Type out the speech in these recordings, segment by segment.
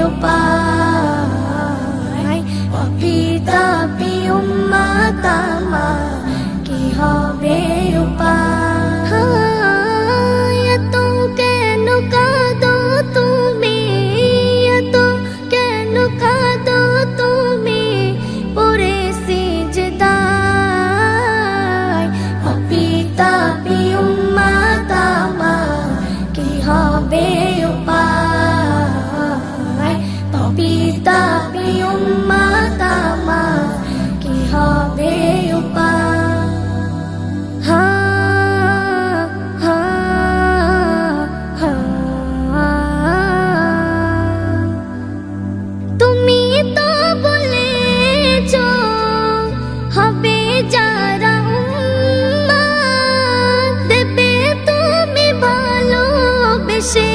উপায় পাপী তাপী উম্মত আমার কি হবে উপায় এত কেন কাঁদো তুমি এত কেন কাঁদো তুমি পড়ে সিজদায় পাপী তাপী উম্মত আমার কি হবে উপায় পাপী তাপী উম্মত আমার কি হবে উপায় তুমি তো বলেছো হবে যারা উম্মত দেবে তুমি ভালোবেসে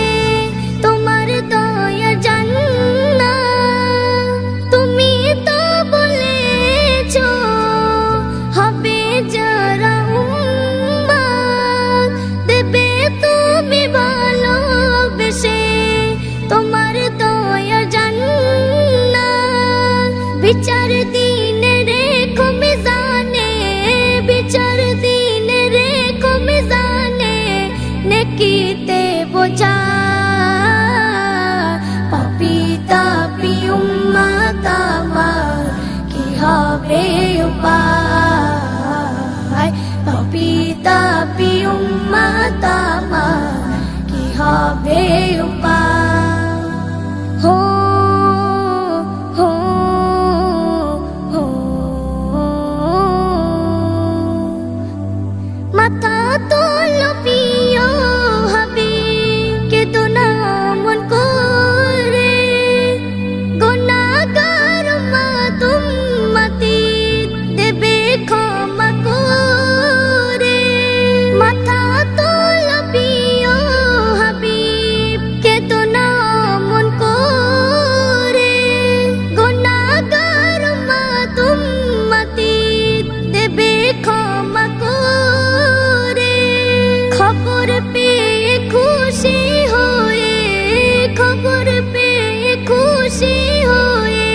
তোমার দয়ার জান্নাত তুমি তো বলেছো হবে যারা উম্মত দেবে তুমি ভালোবেসে তোমার দয়ার জান্নাত বিচার দিনে রেখো মিজানে বিচার দিনে রেখো মিজানে নেকিতে বোঝা পাপী তাপী উম্মত আমার কি হবে উপায় পাপী তাপী উম্মত আমার কি হবে উপায় হো হো হো মাথা তোলো প্রিয় হাবিব কেঁদো না মন করে গুনাহগার উম্মত উম্মতি দেবে ক্ষমা করে মাথা তোলো প্রিয় হাবিব কেঁদো না মন করে গুনাহগার উম্মত উম্মতি দেবে ক্ষমা করে খবর পেয়ে খুশি হয়ে খবর পেয়ে খুশি হয়ে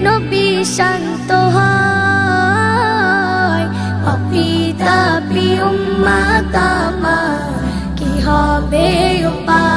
নবী শান্ত হয় পাপী তাপী উম্মত আমার কি হবে উপায়